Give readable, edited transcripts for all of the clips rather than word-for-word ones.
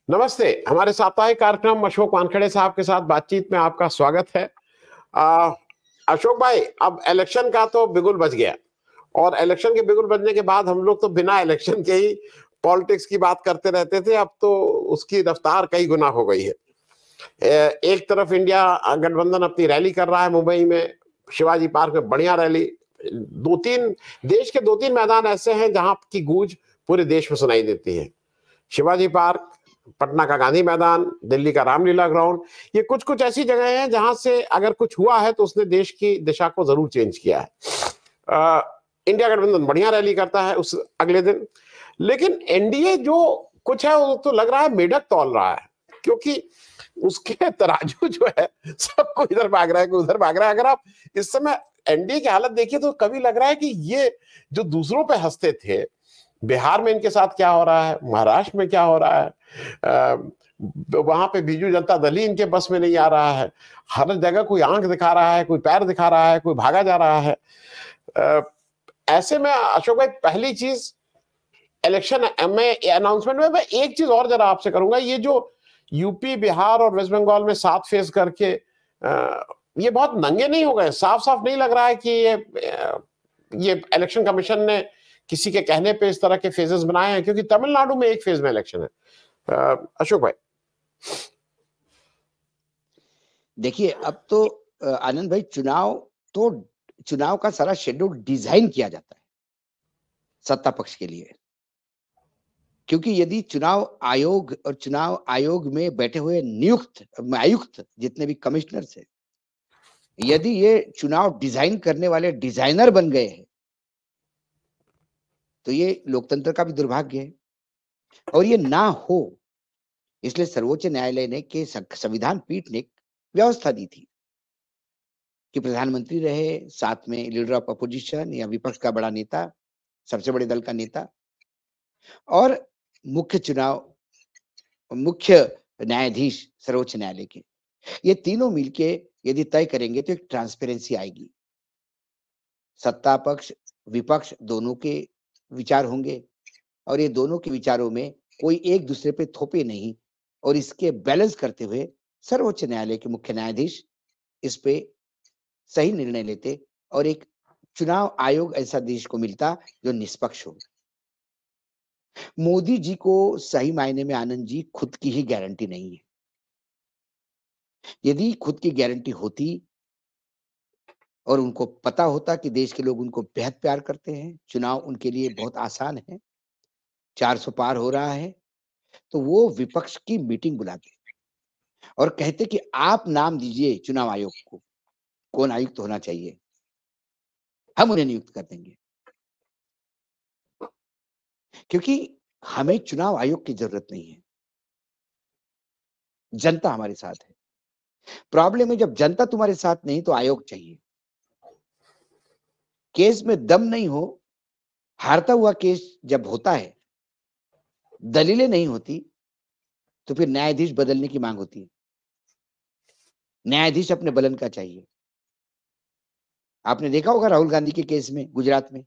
नमस्ते। हमारे साप्ताहिक कार्यक्रम अशोक वानखेड़े साहब के साथ बातचीत में आपका स्वागत है। आ, अशोक भाई, अब इलेक्शन का तो बिगुल बज गया और इलेक्शन के बिगुल बजने के बाद हम लोग तो बिना इलेक्शन के ही पॉलिटिक्स की बात करते रहते थे। अब तो उसकी रफ्तार कई गुना हो गई है। एक तरफ इंडिया गठबंधन अपनी रैली कर रहा है मुंबई में, शिवाजी पार्क में बढ़िया रैली। देश के दो तीन मैदान ऐसे हैं जहां की गूंज पूरे देश में सुनाई देती है। शिवाजी पार्क, पटना का गांधी मैदान, दिल्ली का रामलीला ग्राउंड, ये कुछ कुछ ऐसी जगह हैं जहां से अगर कुछ हुआ है तो उसने देश की दिशा को जरूर चेंज किया है। इंडिया गठबंधन बढ़िया रैली करता है उस अगले दिन, लेकिन एनडीए जो कुछ है वो तो लग रहा है मेढक तौल रहा है, क्योंकि उसके तराजू जो है सबको इधर भाग रहा है, कोई उधर भाग रहा है। अगर आप इस समय एनडीए की हालत देखिए तो कभी लग रहा है कि ये जो दूसरों पे हंसते थे, बिहार में इनके साथ क्या हो रहा है, महाराष्ट्र में क्या हो रहा है, वहां पे बीजू जनता दल ही इनके बस में नहीं आ रहा है। हर जगह कोई आंख दिखा रहा है, कोई पैर दिखा रहा है, कोई भागा जा रहा है। ऐसे में अशोक भाई, पहली चीज इलेक्शन में अनाउंसमेंट में मैं एक चीज और जरा आपसे करूंगा। ये जो यूपी, बिहार और वेस्ट बंगाल में 7 फेज करके ये बहुत नंगे नहीं हो गए? साफ साफ नहीं लग रहा है कि ये इलेक्शन कमीशन ने किसी के कहने पे इस तरह के फेजेस बनाए हैं? क्योंकि तमिलनाडु में एक फेज में इलेक्शन है। अशोक भाई देखिए, अब तो आनंद भाई, चुनाव का सारा शेड्यूल डिजाइन किया जाता है सत्ता पक्ष के लिए। क्योंकि यदि चुनाव आयोग में बैठे हुए आयुक्त जितने भी कमिश्नर्स हैं, यदि ये चुनाव डिजाइन करने वाले डिजाइनर बन गए हैं तो ये लोकतंत्र का भी दुर्भाग्य है। और ये ना हो इसलिए सर्वोच्च न्यायालय ने के संविधान पीठ ने व्यवस्था दी थी कि प्रधानमंत्री रहे, साथ में लीडर ऑफ अपोजिशन या विपक्ष का बड़ा नेता, सबसे बड़े दल का नेता, और मुख्य न्यायाधीश सर्वोच्च न्यायालय के। ये तीनों मिलके यदि तय करेंगे तो एक ट्रांसपेरेंसी आएगी। सत्ता पक्ष विपक्ष दोनों के विचार होंगे और ये दोनों के विचारों में कोई एक दूसरे पे थोपे नहीं, और इसके बैलेंस करते हुए सर्वोच्च न्यायालय के मुख्य न्यायाधीश इस पे सही निर्णय लेते और एक चुनाव आयोग ऐसा देश को मिलता जो निष्पक्ष हो। मोदी जी को सही मायने में, आनंद जी, खुद की ही गारंटी नहीं है। यदि खुद की गारंटी होती और उनको पता होता कि देश के लोग उनको बेहद प्यार करते हैं, चुनाव उनके लिए बहुत आसान है, 400 पार हो रहा है, तो वो विपक्ष की मीटिंग बुलाते और कहते कि आप नाम दीजिए चुनाव आयोग को, कौन आयुक्त होना चाहिए, हम उन्हें नियुक्त कर देंगे। क्योंकि हमें चुनाव आयोग की जरूरत नहीं है, जनता हमारे साथ है। प्रॉब्लम है जब जनता तुम्हारे साथ नहीं तो आयोग चाहिए। केस में दम नहीं हो, हारता हुआ केस जब होता है, दलीलें नहीं होती, तो फिर न्यायाधीश बदलने की मांग होती है। न्यायाधीश अपने बलन का चाहिए। आपने देखा होगा राहुल गांधी के केस में गुजरात में,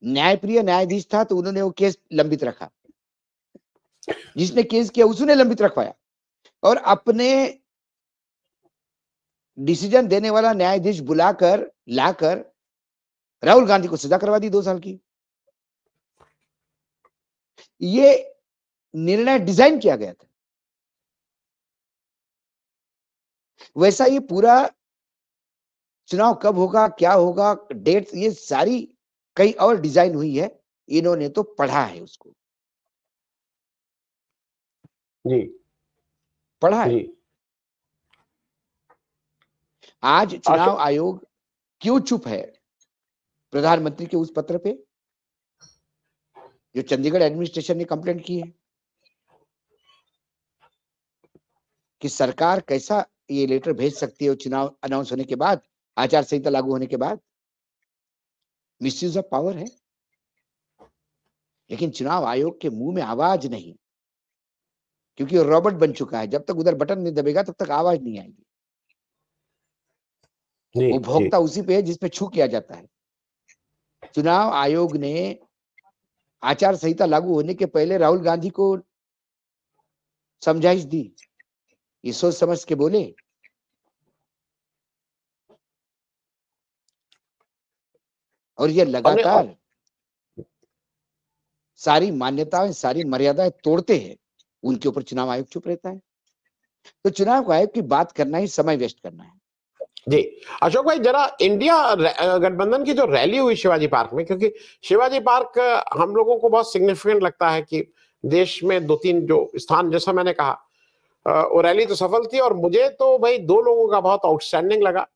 न्यायप्रिय न्यायाधीश था तो उन्होंने वो केस लंबित रखा, जिसने केस किया उसने लंबित रखवाया, और अपने डिसीजन देने वाला न्यायाधीश बुलाकर लाकर राहुल गांधी को सजा करवा दी 2 साल की। ये निर्णय डिजाइन किया गया था। वैसा ये पूरा चुनाव कब होगा, क्या होगा, डेट, ये सारी कहीं और डिजाइन हुई है, इन्होंने तो पढ़ा है उसको। जी पढ़ा है। जी। आज चुनाव आयोग क्यों चुप है प्रधानमंत्री के उस पत्र पे जो चंडीगढ़ एडमिनिस्ट्रेशन ने कंप्लेंट की है कि सरकार कैसा ये लेटर भेज सकती है चुनाव अनाउंस होने के बाद, आचार संहिता लागू होने के बाद? मिसयूज ऑफ पावर है। लेकिन चुनाव आयोग के मुंह में आवाज नहीं, क्योंकि वो रॉबर्ट बन चुका है। जब तक उधर बटन नहीं दबेगा तब तक आवाज नहीं आएगी। वो भोगता उसी पे है जिसपे छू किया जाता है। चुनाव आयोग ने आचार संहिता लागू होने के पहले राहुल गांधी को समझाइश दी, ये सोच समझ के बोले। और ये लगातार सारी मान्यताएं, सारी मर्यादाएं तोड़ते हैं, उनके ऊपर चुनाव आयोग चुप रहता है। तो चुनाव आयोग की बात करना ही समय वेस्ट करना है। जी अशोक भाई, जरा इंडिया गठबंधन की जो रैली हुई शिवाजी पार्क में, क्योंकि शिवाजी पार्क हम लोगों को बहुत सिग्निफिकेंट लगता है कि देश में 2-3 जो स्थान, जैसा मैंने कहा, वो रैली तो सफल थी। और मुझे तो भाई 2 लोगों का बहुत आउटस्टैंडिंग लगा,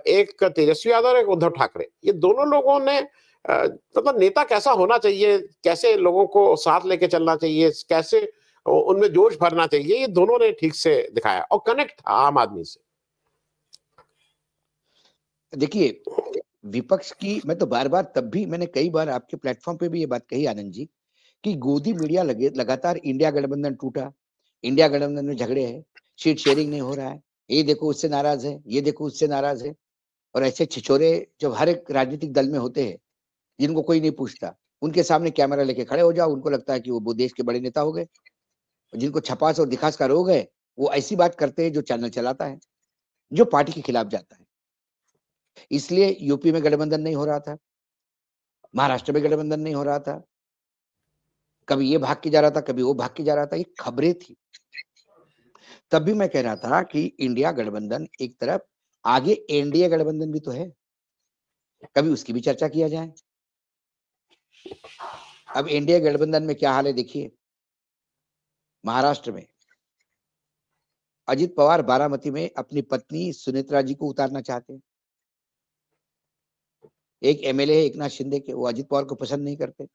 एक तेजस्वी यादव और एक उद्धव ठाकरे। ये दोनों लोगों ने मतलब नेता कैसा होना चाहिए, कैसे लोगों को साथ लेके चलना चाहिए, कैसे उनमें जोश भरना चाहिए, ये दोनों ने ठीक से दिखाया और कनेक्ट था आम आदमी से। देखिए, विपक्ष की, मैं तो बार बार, तब भी मैंने कई बार आपके प्लेटफॉर्म पे भी ये बात कही आनंद जी, कि गोदी मीडिया लगातार इंडिया गठबंधन टूटा, इंडिया गठबंधन में झगड़े हैं, सीट शेयरिंग नहीं हो रहा है, ये देखो उससे नाराज है, ये देखो उससे नाराज है। और ऐसे छिछोरे जब हर एक राजनीतिक दल में होते हैं, जिनको कोई नहीं पूछता, उनके सामने कैमरा लेके खड़े हो जाओ, उनको लगता है कि वो देश के बड़े नेता हो गए। जिनको छपास और दिखास का रोग है, वो ऐसी बात करते हैं जो चैनल चलाता है, जो पार्टी के खिलाफ जाता है। इसलिए यूपी में गठबंधन नहीं हो रहा था, महाराष्ट्र में गठबंधन नहीं हो रहा था, कभी ये भाग के जा रहा था, कभी वो भाग के जा रहा था, ये खबरें थी। तब भी मैं कह रहा था कि इंडिया गठबंधन एक तरफ, आगे एनडीए गठबंधन भी तो है, कभी उसकी भी चर्चा किया जाए। अब एनडीए गठबंधन में क्या हाल है देखिए। महाराष्ट्र में अजित पवार बारामती में अपनी पत्नी सुनेत्रा जी को उतारना चाहते हैं। एक एमएलए है एकनाथ शिंदे के, वो अजित पवार को पसंद नहीं करते।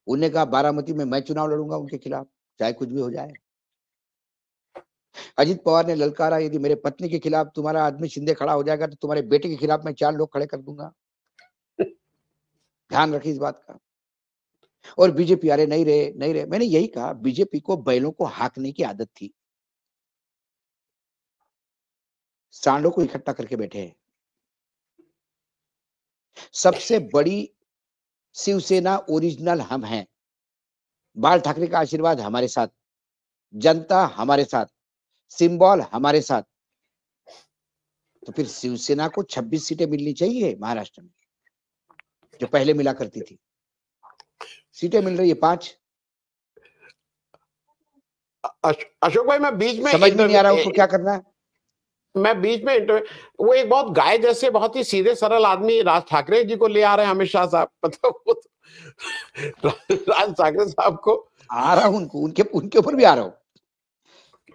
उन्होंने कहा बारामती में मैं चुनाव लड़ूंगा उनके खिलाफ, चाहे कुछ भी हो जाए। अजित पवार ने ललकारा, यदि मेरे पत्नी के खिलाफ तुम्हारा आदमी शिंदे खड़ा हो जाएगा तो तुम्हारे बेटे के खिलाफ मैं 4 लोग खड़े कर दूंगा, ध्यान रखिए इस बात का। और बीजेपी, अरे नहीं रहे नहीं रहे। मैंने यही कहा, बीजेपी को बैलों को हाँकने की आदत थी, सांडों को इकट्ठा करके बैठे हैं। सबसे बड़ी शिवसेना ओरिजिनल हम हैं। बाल ठाकरे का आशीर्वाद हमारे साथ, जनता हमारे साथ, सिंबल हमारे साथ। तो फिर शिवसेना को 26 सीटें मिलनी चाहिए महाराष्ट्र में, जो पहले मिला करती थी। सीटें मिल रही है 5। अशोक भाई, मैं बीच में समझ में नहीं आ रहा उनको क्या करना है। मैं बीच में वो एक बहुत गाय जैसे बहुत ही सीधे सरल आदमी राज ठाकरे जी को ले आ रहे हैं अमित शाह साहब, मतलब राज ठाकरे साहब को आ रहा हूं, उनके ऊपर भी आ रहा हूं।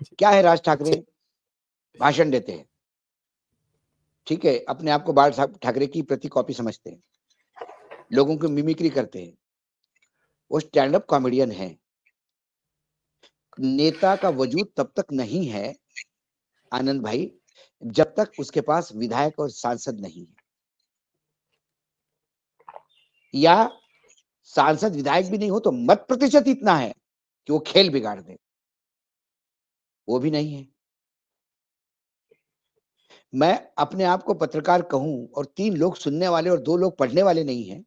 क्या है, राज ठाकरे भाषण देते हैं, ठीक है, अपने आप को बाल ठाकरे की प्रति कॉपी समझते हैं, लोगों को मिमिक्री करते हैं, वो स्टैंड अप कॉमेडियन है। नेता का वजूद तब तक नहीं है आनंद भाई, जब तक उसके पास विधायक और सांसद नहीं है, या सांसद विधायक भी नहीं हो तो मत प्रतिशत इतना है कि वो खेल बिगाड़ दे, वो भी नहीं है। मैं अपने आप को पत्रकार कहूं और 3 लोग सुनने वाले और 2 लोग पढ़ने वाले नहीं हैं,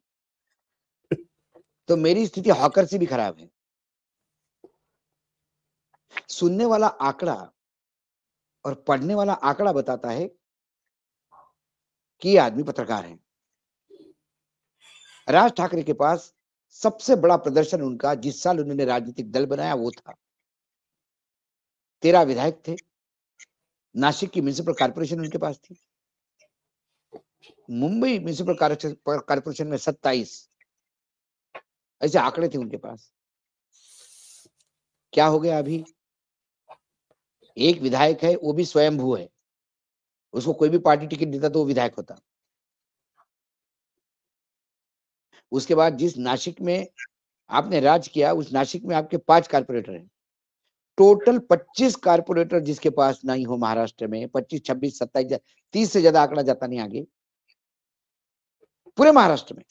तो मेरी स्थिति हॉकर से भी खराब है। सुनने वाला आंकड़ा और पढ़ने वाला आंकड़ा बताता है कि ये आदमी पत्रकार है। राज ठाकरे के पास सबसे बड़ा प्रदर्शन उनका, जिस साल उन्होंने राजनीतिक दल बनाया, वो था 13 विधायक थे, नासिक की म्युनिसिपल कॉर्पोरेशन उनके पास थी, मुंबई म्युनिसिपल कॉर्पोरेशन में 27, ऐसे आंकड़े थे उनके पास। क्या हो गया अभी? एक विधायक है, वो भी स्वयंभू है, उसको कोई भी पार्टी टिकट देता तो वो विधायक होता। उसके बाद जिस नासिक में आपने राज किया, उस नासिक में आपके 5 कारपोरेटर हैं, टोटल 25 कारपोरेटर जिसके पास नहीं हो महाराष्ट्र में, 25, 26, 27, 30 से ज्यादा आंकड़ा जाता नहीं आगे, पूरे महाराष्ट्र में।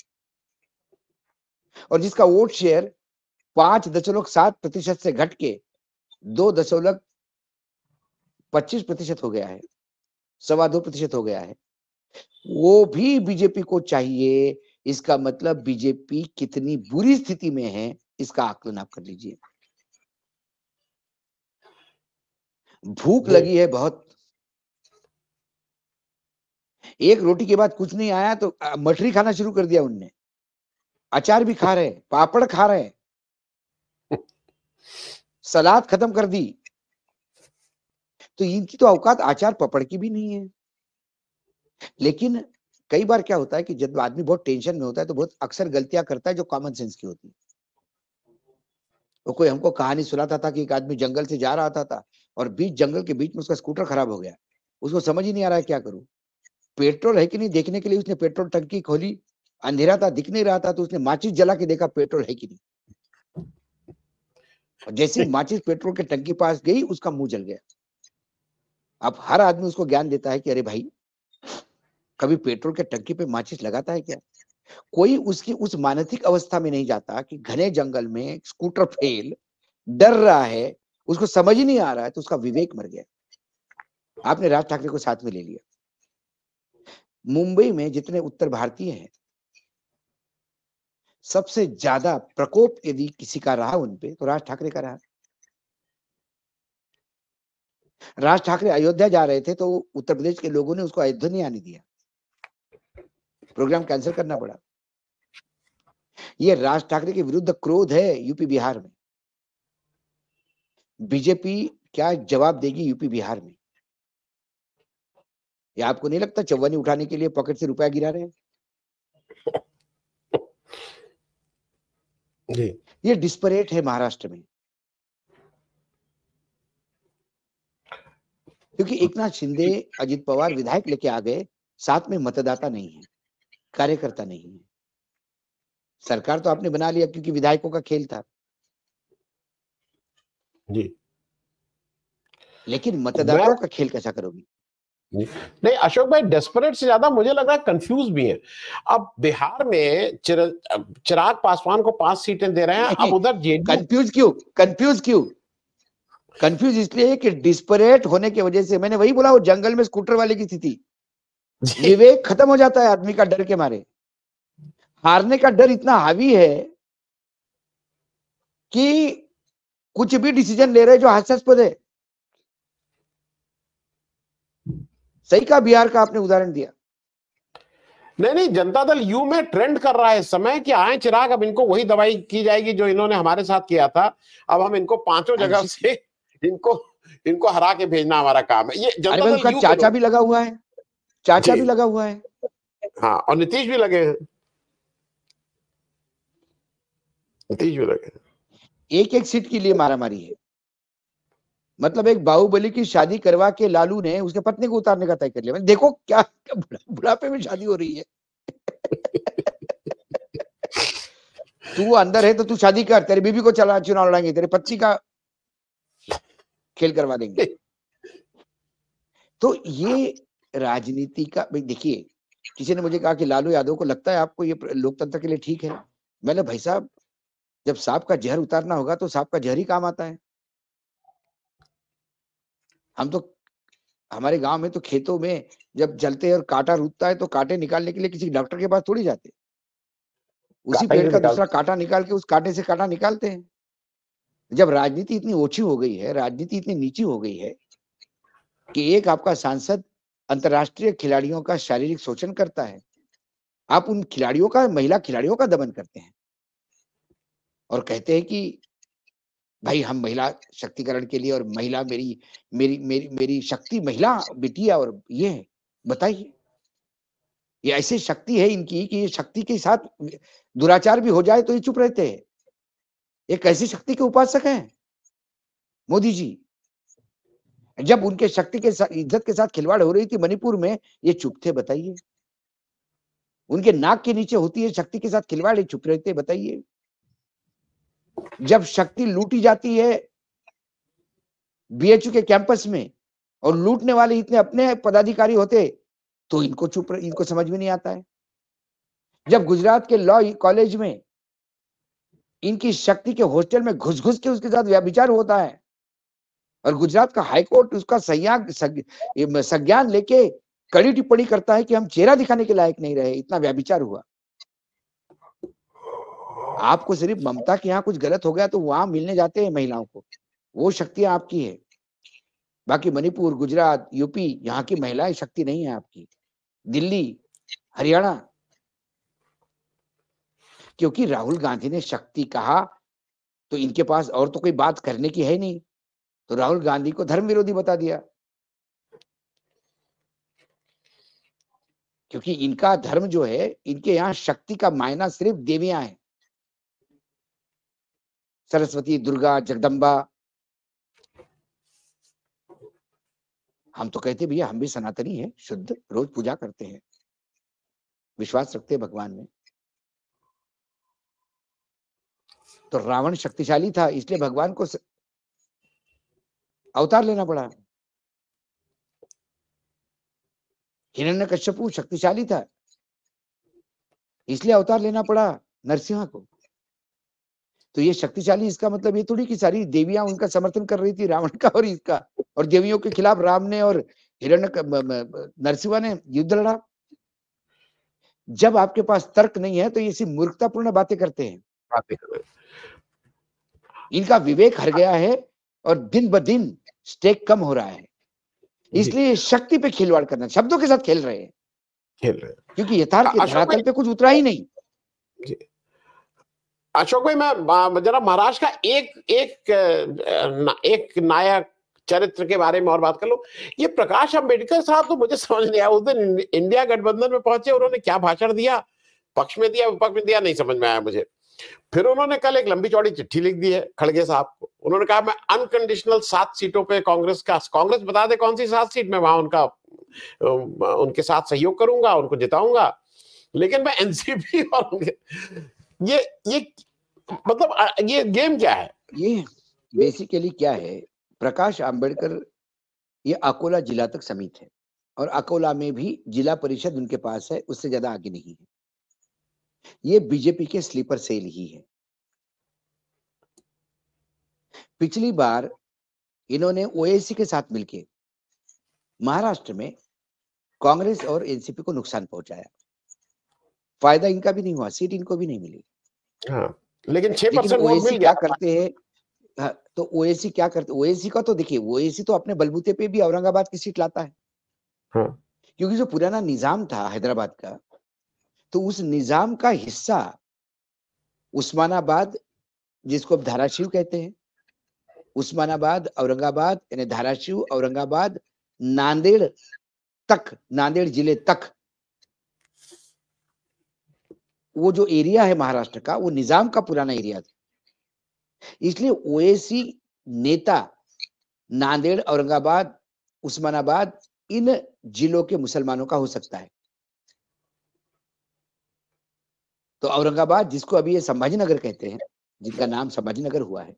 और जिसका वोट शेयर 5.7% से घट के 2.25% हो गया है, 2.25% हो गया है। वो भी बीजेपी को चाहिए इसका मतलब बीजेपी कितनी बुरी स्थिति में है, इसका आकलन आप कर लीजिए। भूख लगी है बहुत, एक रोटी के बाद कुछ नहीं आया तो मठरी खाना शुरू कर दिया उनने, अचार भी खा रहे, पापड़ खा रहे, सलाद खत्म कर दी। तो इनकी तो औकात अचार पपड़ की भी नहीं है। लेकिन कई बार क्या होता है कि जब आदमी बहुत टेंशन में होता है तो बहुत अक्सर गलतियां करता है जो कॉमन सेंस की होती है। तो कोई हमको कहानी सुनाता था कि एक आदमी जंगल से जा रहा था और बीच जंगल के बीच में उसका स्कूटर खराब हो गया, उसको समझ ही नहीं आ रहा है क्या करूं। पेट्रोल है कि नहीं देखने के लिए उसने पेट्रोल टंकी खोली, अंधेरा था, दिख नहीं रहा था, तो उसने माचिस जला के देखा पेट्रोल है कि नहीं। और जैसे ही माचिस पेट्रोल के टंकी पास गई, उसका मुंह जल गया। अब हर आदमी उसको ज्ञान देता है कि अरे भाई, कभी पेट्रोल के टंकी पे माचिस लगाता है क्या? कोई उसकी उस मानसिक अवस्था में नहीं जाता कि घने जंगल में स्कूटर फेल, डर रहा है, उसको समझ ही नहीं आ रहा है, तो उसका विवेक मर गया। आपने राज ठाकरे को साथ में ले लिया। मुंबई में जितने उत्तर भारतीय हैं, सबसे ज्यादा प्रकोप यदि किसी का रहा उनपे तो राज ठाकरे का रहा। राज ठाकरे अयोध्या जा रहे थे तो उत्तर प्रदेश के लोगों ने उसको अयोध्या नहीं आने दिया, प्रोग्राम कैंसिल करना पड़ा। ये राज ठाकरे के विरुद्ध क्रोध है यूपी बिहार में। बीजेपी क्या जवाब देगी यूपी बिहार में? या आपको नहीं लगता चौवन्नी उठाने के लिए पॉकेट से रुपया गिरा रहे हैं? जी। ये डिस्परेट है महाराष्ट्र में, क्योंकि एकनाथ शिंदे, अजित पवार विधायक लेके आ गए, साथ में मतदाता नहीं है, कार्यकर्ता नहीं है। सरकार तो आपने बना लिया क्योंकि विधायकों का खेल था, जी। लेकिन मतदाताओं का खेल कैसा करोगी? नहीं अशोक भाई, डेस्परेट से ज्यादा मुझे लग रहा है कंफ्यूज भी है। अब बिहार में चिराग पासवान को 5 सीटें दे रहे हैं, अब उधर जेडीयू कंफ्यूज इसलिए कि डिस्परेट होने की वजह से, मैंने वही बोला, वो जंगल में स्कूटर वाले की स्थिति, विवेक खत्म हो जाता है आदमी का डर के मारे। हारने का डर इतना हावी है कि कुछ भी डिसीजन ले रहे जो हास्यास्पद है। सही का बिहार का आपने उदाहरण दिया। नहीं, जनता दल यू में ट्रेंड कर रहा है इस समय कि आए चिराग, अब इनको वही दवाई की जाएगी जो इन्होंने हमारे साथ किया था। अब हम इनको 5 जगह से इनको हरा के भेजना हमारा काम है। ये जनता दल यू चाचा भी लगा हुआ है, चाचा भी लगा हुआ है। हाँ, और नीतीश भी लगे हैं, नीतीश भी लगे हैं। एक सीट के लिए मारामारी है। मतलब एक बाहुबली की शादी करवा के लालू ने उसके पत्नी को उतारने का तय कर लिया। देखो क्या बुढ़ापे में शादी हो रही है। तू अंदर है तो तू शादी कर, तेरी बीबी को चुनाव लड़ाएंगे, तेरे पत्नी का खेल करवा देंगे। तो ये राजनीति का, देखिए, किसी ने मुझे कहा कि लालू यादव को लगता है आपको ये लोकतंत्र के लिए ठीक है? मैंने, भाई साहब, जब सांप का जहर उतारना होगा तो सांप का जहर ही काम आता है। हम तो, हमारे गांव में तो खेतों में जब जलते हैं और कांटा रुकता है तो कांटे निकालने के लिए किसी डॉक्टर के पास थोड़ी जाते, उसी पेड़ का दूसरा कांटा निकाल के उस कांटे से कांटा निकालते हैं। जब राजनीति इतनी ओछी हो गई है, राजनीति इतनी नीची हो गई है कि एक आपका सांसद अंतरराष्ट्रीय खिलाड़ियों का शारीरिक शोषण करता है, आप उन खिलाड़ियों का, महिला खिलाड़ियों का दमन करते हैं और कहते हैं कि भाई हम महिला शक्तिकरण के लिए, और महिला मेरी मेरी मेरी मेरी शक्ति महिला बिटिया, और ये है। बताइए, ये ऐसी शक्ति है इनकी कि ये शक्ति के साथ दुराचार भी हो जाए तो ये चुप रहते हैं। ये कैसी शक्ति के उपासक हैं मोदी जी? जब उनके शक्ति के साथ, इज्जत के साथ खिलवाड़ हो रही थी मणिपुर में, ये चुप थे? बताइए। उनके नाक के नीचे होती है शक्ति के साथ खिलवाड़, ये चुप रहते? बताइए। जब शक्ति लूटी जाती है बीएचयू के कैंपस में और लूटने वाले इतने अपने पदाधिकारी होते तो इनको समझ में नहीं आता है। जब गुजरात के लॉ कॉलेज में इनकी शक्ति के हॉस्टल में घुस घुस के उसके साथ व्यभिचार होता है और गुजरात का हाईकोर्ट उसका संज्ञान लेके कड़ी टिप्पणी करता है कि हम चेहरा दिखाने के लायक नहीं रहे, इतना व्यभिचार हुआ, आपको सिर्फ ममता के यहाँ कुछ गलत हो गया तो वहां मिलने जाते हैं महिलाओं को, वो शक्तियां आपकी है। बाकी मणिपुर, गुजरात, यूपी, यहाँ की महिलाएं शक्ति नहीं है आपकी। दिल्ली, हरियाणा, क्योंकि राहुल गांधी ने शक्ति कहा तो इनके पास और तो कोई बात करने की है नहीं, तो राहुल गांधी को धर्म विरोधी बता दिया, क्योंकि इनका धर्म जो है, इनके यहाँ शक्ति का मायना सिर्फ देवियां हैं, सरस्वती, दुर्गा, जगदम्बा। हम तो कहते भैया हम भी सनातनी हैं, शुद्ध, रोज पूजा करते हैं, विश्वास रखते हैं भगवान में। तो रावण शक्तिशाली था, इसलिए भगवान को अवतार लेना पड़ा। हिरण्यकश्यपु शक्तिशाली था, इसलिए अवतार लेना पड़ा नरसिंह को। तो ये शक्तिशाली, इसका मतलब ये थोड़ी कि सारी देवियां उनका समर्थन कर रही थी, रावण का और इसका, और देवियों के खिलाफ राम ने और नरसिंह ने युद्ध लड़ा। जब आपके पास तर्क नहीं है तो ये सिर्फ मूर्खतापूर्ण बातें करते हैं। इनका विवेक हर गया है और दिन ब दिन स्टेक कम हो रहा है, इसलिए शक्ति पे खिलवाड़ करना, शब्दों के साथ खेल रहे हैं, क्योंकि यथार्थ के धरातल पे कुछ उतरा ही नहीं। अशोक भाई, मैं जरा महाराष्ट्र का एक नायक चरित्र के बारे में और बात कर लूं। ये प्रकाश अंबेडकर साहब, तो मुझे समझ नहीं आया, उस दिन इंडिया गठबंधन में पहुंचे, उन्होंने क्या भाषण दिया, पक्ष में दिया विपक्ष में दिया, नहीं समझ में आया मुझे। फिर उन्होंने कल एक लंबी चौड़ी चिट्ठी लिख दी है खड़गे साहब को। उन्होंने कहा मैं अनकंडीशनल 7 सीटों पे कांग्रेस बता दे कौन सी 7 सीट में, वहां उनके साथ सहयोग करूंगा, उनको जिताऊंगा, लेकिन मैं एनसीपी और ये मतलब ये गेम क्या है? ये बेसिकली क्या है, प्रकाश आंबेडकर ये अकोला जिला तक सीमित है, और अकोला में भी जिला परिषद उनके पास है, उससे ज्यादा आगे नहीं है। ये बीजेपी के स्लीपर सेल ही है। पिछली बार इन्होंने ओएसी के साथ मिलकर महाराष्ट्र में कांग्रेस और एनसीपी को नुकसान पहुंचाया। फायदा इनका भी नहीं हुआ, सीट इनको भी नहीं मिली। हाँ, लेकिन 6% वोट मिल क्या करते हैं, तो ओएसी क्या करते, ओएसी का तो देखिए, ओएसी तो अपने बलबूते पे भी औरंगाबाद की सीट लाता है। हाँ। क्योंकि जो पुराना निजाम था हैदराबाद का, तो उस निजाम का हिस्सा उस्मानाबाद, जिसको अब धाराशिव कहते हैं, उस्मानाबाद, औरंगाबाद, यानी धाराशिव, औरंगाबाद, नांदेड़ तक, नांदेड़ जिले तक, वो जो एरिया है महाराष्ट्र का, वो निजाम का पुराना एरिया था। इसलिए ओएसी नेता नांदेड़, औरंगाबाद, उस्मानाबाद, इन जिलों के मुसलमानों का हो सकता है। तो औरंगाबाद, जिसको अभी ये संभाजीनगर कहते हैं, जिनका नाम संभाजीनगर हुआ है,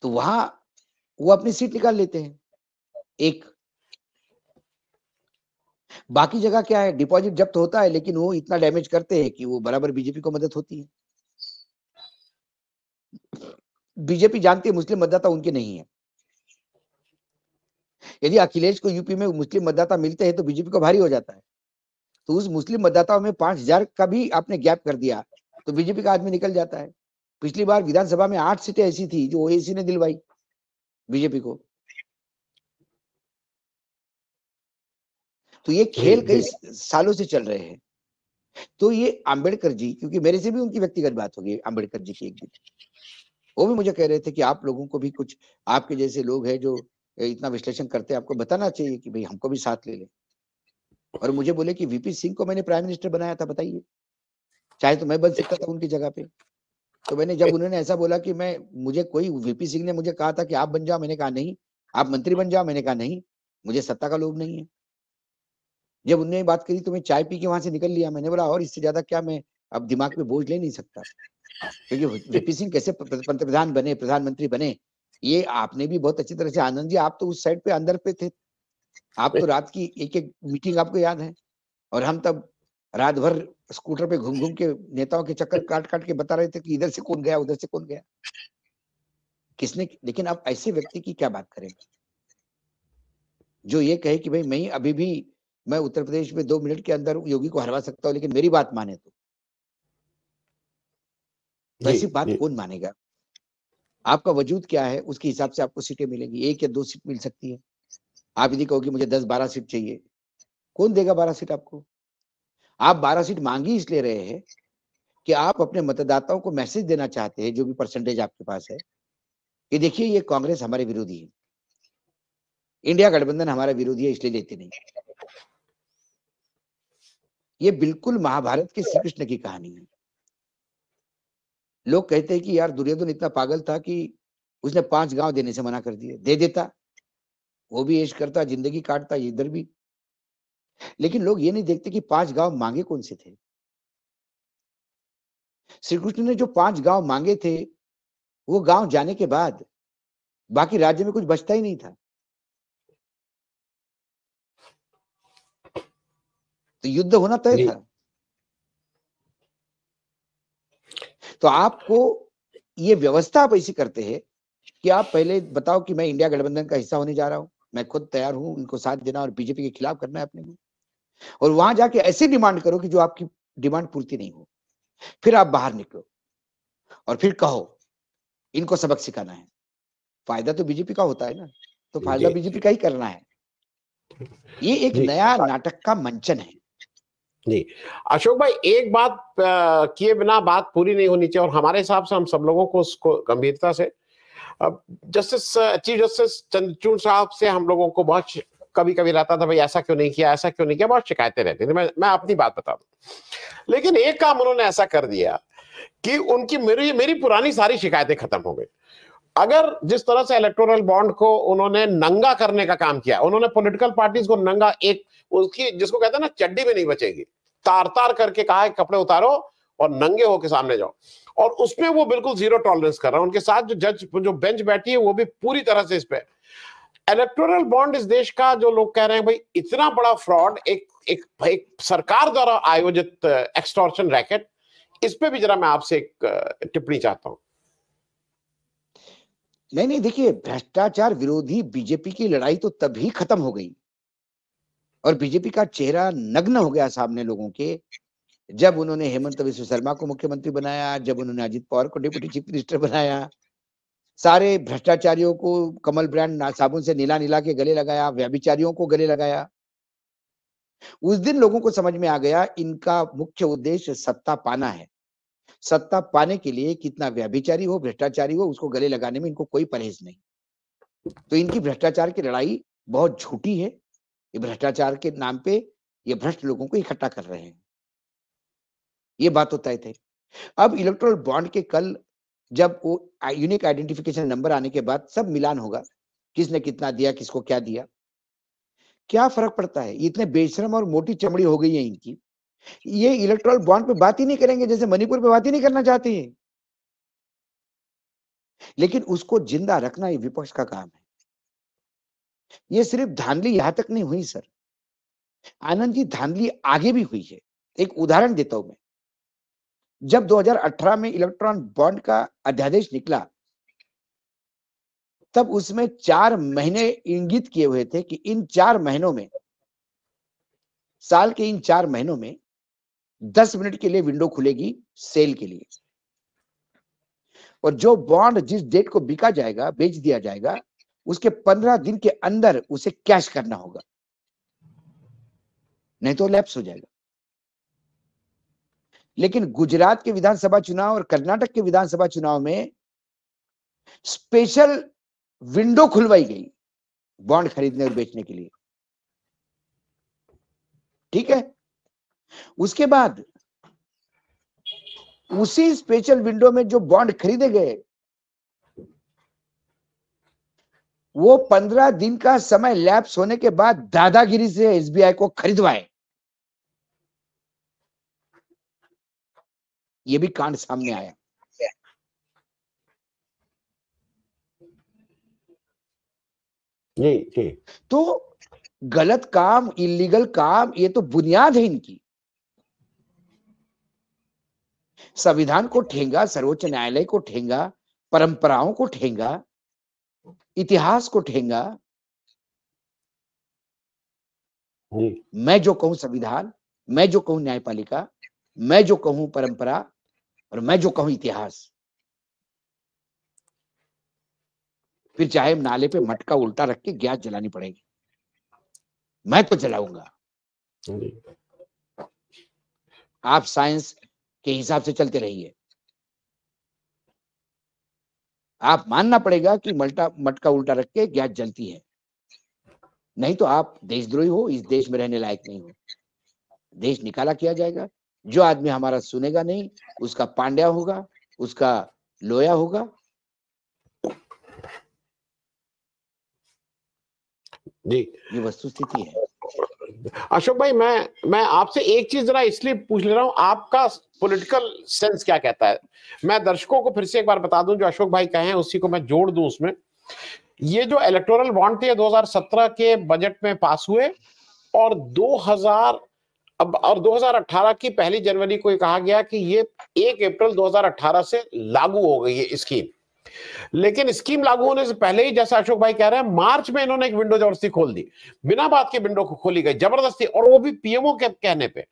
तो वहां वो अपनी सीट निकाल लेते हैं। एक बाकी जगह क्या है, डिपॉजिट जब्त होता है, लेकिन वो इतना डैमेज करते हैं कि वो बराबर बीजेपी को मदद होती है। बीजेपी जानती है मुस्लिम मतदाता उनके नहीं है। यदि अखिलेश को यूपी में मुस्लिम मतदाता मिलते हैं तो बीजेपी को भारी हो जाता है। तो उस मुस्लिम मतदाताओं में 5000 का भी आपने गैप कर दिया तो बीजेपी का आदमी निकल जाता है। पिछली बार विधानसभा में 8 सीटें ऐसी थी जो ओएसी ने दिलवाई बीजेपी को। तो ये खेल कई सालों से चल रहे हैं। तो ये अंबेडकर जी, क्योंकि मेरे से भी उनकी व्यक्तिगत बात होगी अंबेडकर जी की एक दिन, वो भी मुझे कह रहे थे कि आप लोगों को भी कुछ, आपके जैसे लोग हैं जो इतना विश्लेषण करते हैं, आपको बताना चाहिए कि भाई हमको भी साथ ले ले। और मुझे बोले कि वीपी सिंह को मैंने प्राइम मिनिस्टर बनाया था, बताइए, चाहे तो मैं बन सकता था उनकी जगह पे। तो मैंने, जब उन्होंने ऐसा बोला कि मुझे कोई, वीपी सिंह ने मुझे कहा था कि आप बन जाओ, मैंने कहा नहीं। आप मंत्री बन जाओ, मैंने कहा नहीं, मुझे सत्ता का लोभ नहीं है। जब उन्होंने बात करी तो मैं चाय पी के वहां से निकल लिया। मैंने बोला और इससे ज्यादा क्या मैं अब दिमाग पे बोझ ले नहीं सकता, क्योंकि वीपी सिंह कैसे पंतप्रधान बने, प्रधानमंत्री बने, ये आपने भी बहुत अच्छी तरह से, आनंद जी आप तो उस साइड पे अंदर पे थे, आप तो रात की एक एक मीटिंग आपको याद है, और हम तब रात भर स्कूटर पे घूम घूम के नेताओं के चक्कर काट काट के बता रहे थे कि इधर से कौन गया, उधर से कौन गया, किसने। लेकिन अब ऐसे व्यक्ति की क्या बात करें जो ये कहे कि भाई मैं अभी भी, मैं उत्तर प्रदेश में 2 मिनट के अंदर योगी को हरवा सकता हूं, लेकिन मेरी बात माने तो। तो जी ऐसी बात जी कौन मानेगा? आपका वजूद क्या है उसके हिसाब से आपको सीटें मिलेंगी, 1 या 2 सीट मिल सकती है। आप यदि कहो कि मुझे 10-12 सीट चाहिए, कौन देगा 12 सीट आपको? आप 12 सीट मांग ही इसलिए रहे हैं कि आप अपने मतदाताओं को मैसेज देना चाहते हैं, जो भी परसेंटेज आपके पास है, कि देखिए ये कांग्रेस हमारे विरोधी है, इंडिया गठबंधन हमारा विरोधी है, इसलिए लेते नहीं। ये बिल्कुल महाभारत के श्री कृष्ण की कहानी है। लोग कहते हैं कि यार दुर्योधन इतना पागल था कि उसने 5 गांव देने से मना कर दिए, दे देता, वो भी ऐश करता, जिंदगी काटता, इधर भी। लेकिन लोग ये नहीं देखते कि 5 गांव मांगे कौन से थे। श्री कृष्ण ने जो 5 गांव मांगे थे, वो गांव जाने के बाद बाकी राज्य में कुछ बचता ही नहीं था। तो युद्ध होना तय जी था। तो आपको ये व्यवस्था आप ऐसी करते हैं कि आप पहले बताओ कि मैं इंडिया गठबंधन का हिस्सा होने जा रहा हूं, मैं खुद तैयार हूं उनको साथ देना और बीजेपी के खिलाफ करना है अपने को, और वहां जाके ऐसे डिमांड करो कि जो आपकी डिमांड पूर्ति नहीं हो। फिर आप बाहर निकलो और फिर कहो इनको सबक सिखाना है। फायदा तो बीजेपी का होता है ना, तो फायदा जी बीजेपी का ही करना है। ये एक जी नया नाटक का मंचन है। जी अशोक भाई, एक बात किए बिना बात पूरी नहीं होनी चाहिए, और हमारे हिसाब से हम सब लोगों को उसको गंभीरता से, अब जस्टिस चीफ जस्टिस चंद्रचूड़ साहब से हम लोगों को बहुत कभी कभी रहता था, भाई ऐसा क्यों नहीं किया, ऐसा क्यों नहीं किया, बहुत शिकायतें रहती थी। मैं अपनी बात बता दूं, लेकिन एक काम उन्होंने ऐसा कर दिया कि उनकी मेरी मेरी पुरानी सारी शिकायतें खत्म हो गई। अगर जिस तरह से इलेक्टोरल बॉन्ड को उन्होंने नंगा करने का काम किया, उन्होंने पॉलिटिकल पार्टीज को नंगा, एक उसकी जिसको कहते हैं ना चड्डी में नहीं बचेगी, तार तार करके कहा है कपड़े उतारो और नंगे होकर सामने जाओ, और उसमें वो बिल्कुल जीरो टॉलरेंस कर रहा है। उनके साथ जो जज जो बेंच बैठी है वो भी पूरी तरह से इस पे इलेक्टोरल बॉन्ड, इस देश का जो लोग कह रहे हैं भाई इतना बड़ा फ्रॉड, एक सरकार द्वारा आयोजित एक्सटॉर्शन रैकेट, इस पे भी जरा मैं आपसे एक टिप्पणी चाहता हूं। नहीं, देखिए, भ्रष्टाचार विरोधी बीजेपी की लड़ाई तो तभी खत्म हो गई और बीजेपी का चेहरा नग्न हो गया सामने लोगों के, जब उन्होंने हेमंत बिस्व शर्मा को मुख्यमंत्री बनाया, जब उन्होंने अजित पवार को डिप्टी चीफ मिनिस्टर बनाया, सारे भ्रष्टाचारियों को कमल ब्रांड साबुन से नीला नीला के गले लगाया, व्यभिचारियों को गले लगाया। उस दिन लोगों को समझ में आ गया इनका मुख्य उद्देश्य सत्ता पाना है। सत्ता पाने के लिए कितना व्यभिचारी हो, भ्रष्टाचारी हो, उसको गले लगाने में इनको कोई परहेज नहीं। तो इनकी भ्रष्टाचार की लड़ाई बहुत झूठी है। ये भ्रष्टाचार के नाम पे ये भ्रष्ट लोगों को इकट्ठा कर रहे हैं, ये बात तो तय थे। अब इलेक्टोरल बॉन्ड के कल जब वो यूनिक आइडेंटिफिकेशन नंबर आने के बाद सब मिलान होगा, किसने कितना दिया, किसको क्या दिया, क्या फर्क पड़ता है। इतने बेशरम और मोटी चमड़ी हो गई है इनकी, ये इलेक्टोरल बॉन्ड पे बात ही नहीं करेंगे, जैसे मणिपुर पे बात ही नहीं करना चाहते हैं। लेकिन उसको जिंदा रखना ये विपक्ष का काम है। ये सिर्फ धांधली यहां तक नहीं हुई सर, आनंद जी, धांधली आगे भी हुई है। एक उदाहरण देता हूं मैं। जब 2018 में इलेक्ट्रॉन बॉन्ड का अध्यादेश निकला, तब उसमें 4 महीने इंगित किए हुए थे कि इन 4 महीनों में, साल के इन 4 महीनों में 10 मिनट के लिए विंडो खुलेगी सेल के लिए, और जो बॉन्ड जिस डेट को बिका जाएगा, बेच दिया जाएगा, उसके 15 दिन के अंदर उसे कैश करना होगा, नहीं तो लैप्स हो जाएगा। लेकिन गुजरात के विधानसभा चुनाव और कर्नाटक के विधानसभा चुनाव में स्पेशल विंडो खुलवाई गई बॉन्ड खरीदने और बेचने के लिए। ठीक है, उसके बाद उसी स्पेशल विंडो में जो बॉन्ड खरीदे गए, वो 15 दिन का समय लैप्स होने के बाद दादागिरी से एसबीआई को खरीदवाए। ये भी कांड सामने आया। जी जी तो गलत काम, इलीगल काम, ये तो बुनियाद है इनकी। संविधान को ठेंगा, सर्वोच्च न्यायालय को ठेंगा, परंपराओं को ठेंगा, इतिहास को ठेंगा। जी मैं जो कहूं संविधान, मैं जो कहूं न्यायपालिका, मैं जो कहूं परंपरा, और मैं जो कहूं इतिहास, फिर चाहे नाले पे मटका उल्टा रख के गैस जलानी पड़ेगी, मैं तो जलाऊंगा। आप साइंस के हिसाब से चलते रहिए, आप मानना पड़ेगा कि मटका उल्टा रख के गैस जलती है, नहीं तो आप देशद्रोही हो, इस देश में रहने लायक नहीं हो। देश निकाला किया जाएगा, जो आदमी हमारा सुनेगा नहीं उसका पांड्या होगा, उसका लोया होगा। जी, ये वस्तुस्थिति है। अशोक भाई, मैं आपसे एक चीज जरा इसलिए पूछ ले रहा हूं, आपका पॉलिटिकल सेंस क्या कहता है? मैं दर्शकों को फिर से एक बार बता दूं, जो अशोक भाई कहे उसी को मैं जोड़ दूं उसमें। ये जो इलेक्टोरल बॉन्ड थे 2017 के बजट में पास हुए, और 2018 की पहली जनवरी को कहा गया कि ये 1 अप्रैल 2018 से लागू हो गई है स्कीम। लेकिन स्कीम लागू होने से पहले ही, जैसा अशोक भाई कह रहे हैं, मार्च में इन्होंने एक विंडो जबरदस्ती खोल दी, बिना बात के विंडो को खोली गई जबरदस्ती, और वो भी पीएमओ के कहने पे।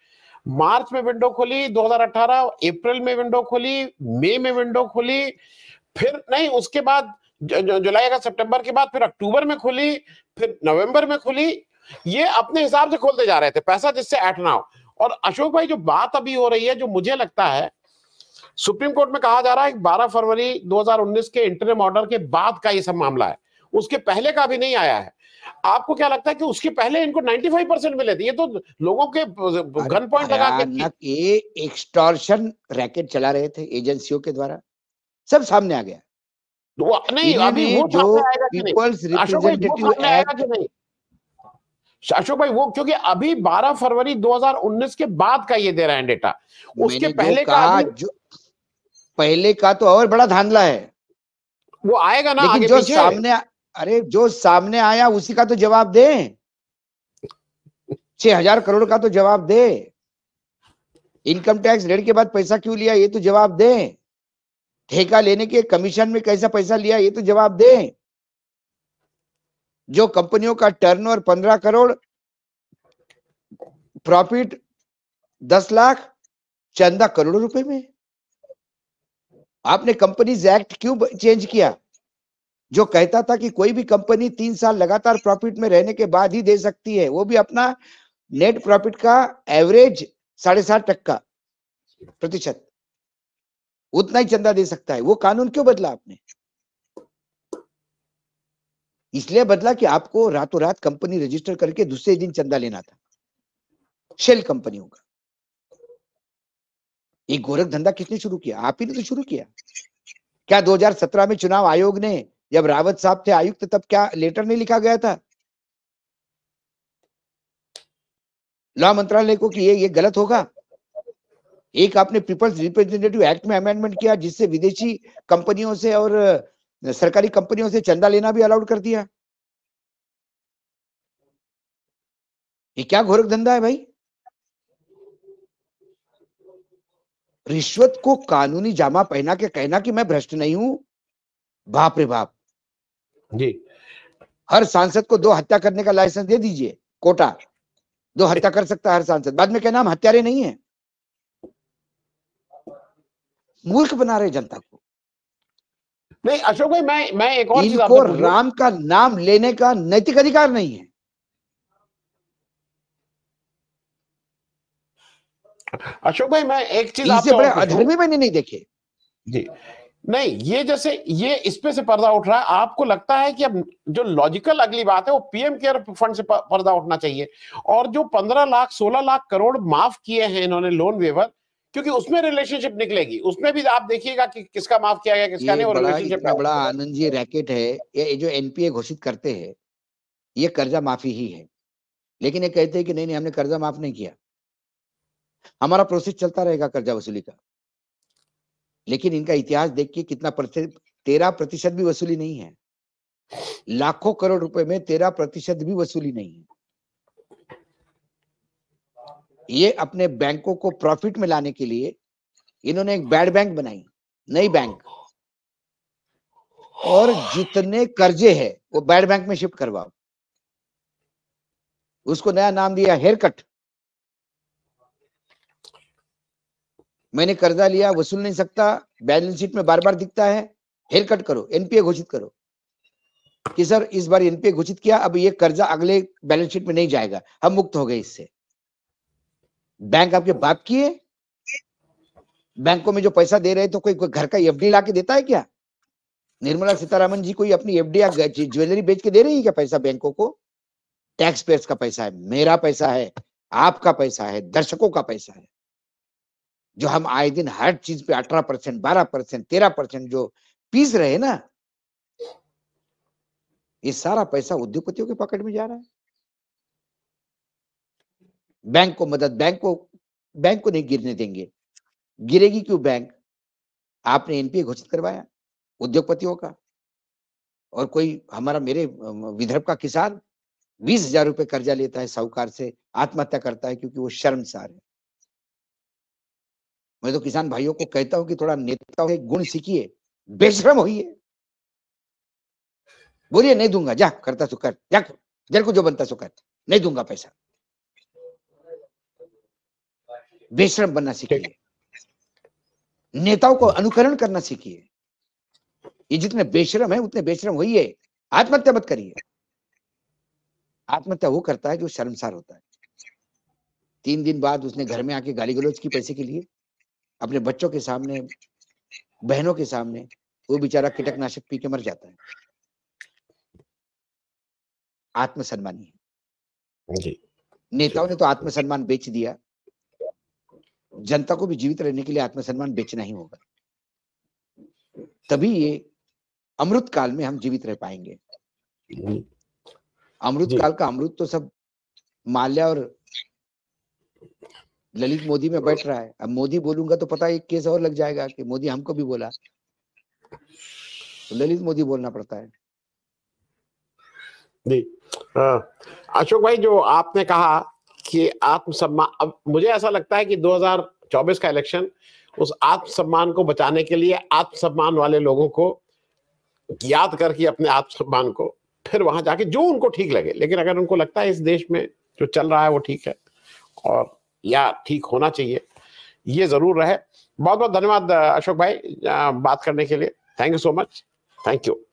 मार्च में विंडो खोली 2018, अप्रैल में विंडो खोली, मई में विंडो खोली, फिर नहीं उसके बाद जुलाई अगस्त सितंबर के बाद फिर अक्टूबर में खुली, फिर नवंबर में खुली। ये अपने हिसाब से खोलते जा रहे थे, पैसा जिससे ऐट ना हो। और अशोक भाई, जो बात अभी हो रही है, जो मुझे लगता है सुप्रीम कोर्ट में कहा जा रहा है कि 12 फरवरी 2019 के इंटरिम ऑर्डर के बाद का ये सब मामला है, उसके पहले का भी नहीं आया है। आपको क्या लगता है कि उसके पहले इनको 95% मिले थे? ये तो लोगों के गन पॉइंट लगा के एक्सटॉर्शन रैकेट चला रहे थे एजेंसियों के द्वारा, सब सामने आ गया। नहीं, अभी वो सामने आएगा कि नहीं अशोक भाई? वो सामने आएगा कि नहीं अशोक भाई? वो क्योंकि अभी 12 फरवरी 2019 के बाद का ये दे रहे हैं डेटा, उसके पहले का जो पहले का तो और बड़ा धांधला है, वो आएगा ना लेकिन आगे जो पीछे। सामने, अरे जो सामने आया उसी का तो जवाब दे। 6,000 करोड़ का तो जवाब दे। इनकम टैक्स रेड के बाद पैसा क्यों लिया ये तो जवाब दे। ठेका लेने के कमीशन में कैसा पैसा लिया ये तो जवाब दे। जो कंपनियों का टर्नओवर 15 करोड़, प्रॉफिट 10 लाख, चंदा करोड़ों रुपए में। आपने कंपनीज एक्ट क्यों चेंज किया, जो कहता था कि कोई भी कंपनी 3 साल लगातार प्रॉफिट में रहने के बाद ही दे सकती है, वो भी अपना नेट प्रॉफिट का एवरेज 7.5% उतना ही चंदा दे सकता है। वो कानून क्यों बदला आपने? इसलिए बदला कि आपको रातों रात कंपनी रजिस्टर करके दूसरे दिन चंदा लेना था, शेल कंपनियों का। ये गोरख धंधा किसने शुरू किया? आप ही ने तो शुरू किया। क्या 2017 में चुनाव आयोग ने, जब रावत साहब थे आयुक्त, तब क्या लेटर नहीं लिखा गया था लॉ मंत्रालय को कि ये गलत होगा? एक आपने पीपल्स रिप्रेजेंटेटिव एक्ट में अमेंडमेंट किया, जिससे विदेशी कंपनियों से और सरकारी कंपनियों से चंदा लेना भी अलाउड कर दिया। ये क्या गोरख धंधा है भाई? रिश्वत को कानूनी जामा पहना के कहना कि मैं भ्रष्ट नहीं हूं, बाप रे बाप जी। हर सांसद को 2 हत्या करने का लाइसेंस दे दीजिए, कोटा 2 हत्या कर सकता है हर सांसद, बाद में कहना हम हत्यारे नहीं है। मूर्ख बना रहे जनता को। नहीं अशोक भाई, मैं एक और चीज इनको राम का नाम लेने का नैतिक अधिकार नहीं है। अशोक भाई, मैं एक चीज इससे बड़े अधर्मी मैंने नहीं देखे जी। नहीं, ये जैसे ये इस पे से पर्दा उठ रहा है, आपको लगता है कि अब जो लॉजिकल अगली बात है वो पीएम केयर फंड से पर्दा उठना चाहिए, और जो 15 लाख 16 लाख करोड़ माफ किए हैं इन्होंने लोन वेवर, क्योंकि उसमें रिलेशनशिप निकलेगी, उसमें भी आप देखिएगा कि किसका माफ किया गया किसका नहीं, और रिलेशनशिप इतना बड़ा आनंद जी रैकेट है। ये जो एनपीए घोषित करते हैं ये कर्जा माफी ही है, लेकिन ये कहते हैं कि नहीं हमने कर्जा माफ नहीं किया, हमारा प्रोसेस चलता रहेगा कर्जा वसूली का। लेकिन इनका इतिहास देखिए, कितना प्रतिशत, 13% भी वसूली नहीं है। लाखों करोड़ रुपए में 13% भी वसूली नहीं है। ये अपने बैंकों को प्रॉफिट में लाने के लिए इन्होंने एक बैड बैंक बनाई, नई बैंक, और जितने कर्जे हैं वो बैड बैंक में शिफ्ट करवाओ। उसको नया नाम दिया हेयर कट। मैंने कर्जा लिया, वसूल नहीं सकता, बैलेंस शीट में बार बार दिखता है, हेयर कट करो, एनपीए घोषित करो। कि सर इस बार एनपीए घोषित किया, अब ये कर्जा अगले बैलेंस शीट में नहीं जाएगा, हम मुक्त हो गए इससे। बैंक आपके बाप की है? बैंकों में जो पैसा दे रहे तो कोई घर का एफडी ला के देता है क्या? निर्मला सीतारामन जी कोई अपनी एफडी या ज्वेलरी बेच के दे रही है क्या पैसा बैंकों को? टैक्स पेयर्स का पैसा है, मेरा पैसा है, आपका पैसा है, दर्शकों का पैसा है, जो हम आए दिन हर चीज पे 18%, 12%, 13% जो पीस रहे ना, ये सारा पैसा उद्योगपतियों के पॉकेट में जा रहा है। बैंक को मदद, बैंक को नहीं गिरने देंगे। गिरेगी क्यों बैंक? आपने एनपीए घोषित करवाया उद्योगपतियों का, और कोई हमारा मेरे विदर्भ का किसान 20,000 रुपए कर्जा लेता है साहूकार से, आत्महत्या करता है क्योंकि वो शर्मसार है। मैं तो किसान भाइयों को कहता हूं कि थोड़ा नेताओं के गुण सीखिए, बेशरम होइए। बोलिए नहीं दूंगा, जा करता सो कर, जा जल को जो बनता सो कर, नहीं दूंगा पैसा। बेशरम बनना सीखिए, नेताओं को अनुकरण करना सीखिए। ये जितने बेशरम है उतने बेशरम होइए, आत्महत्या मत करिए। आत्महत्या वो करता है जो शर्मसार होता है। 3 दिन बाद उसने घर में आके गाली गलौज की पैसे के लिए, अपने बच्चों के सामने, बहनों के सामने, वो बेचारा कीटनाशक पी के मर जाता है। आत्मसम्मानी है जी। नेताओं ने तो आत्मसम्मान बेच दिया, जनता को भी जीवित रहने के लिए आत्मसम्मान बेचना ही होगा, तभी ये अमृत काल में हम जीवित रह पाएंगे। अमृत काल का अमृत तो सब माल्या और ललित मोदी में बैठ रहा है। अब मोदी बोलूंगा तो पता एक केस और लग जाएगा कि मोदी हमको भी बोला, तो ललित मोदी बोलना पड़ता है जी। अशोक भाई, जो आपने कहा कि आत्मसम्मान, अब मुझे ऐसा लगता है कि 2024 का इलेक्शन उस आत्मसम्मान को बचाने के लिए आत्मसम्मान वाले लोगों को याद करके अपने आत्मसम्मान को फिर वहां जाके जो उनको ठीक लगे, लेकिन अगर उनको लगता है इस देश में जो चल रहा है वो ठीक है और या ठीक होना चाहिए, ये जरूर रहे। बहुत बहुत धन्यवाद अशोक भाई बात करने के लिए। Thank you so much. Thank you.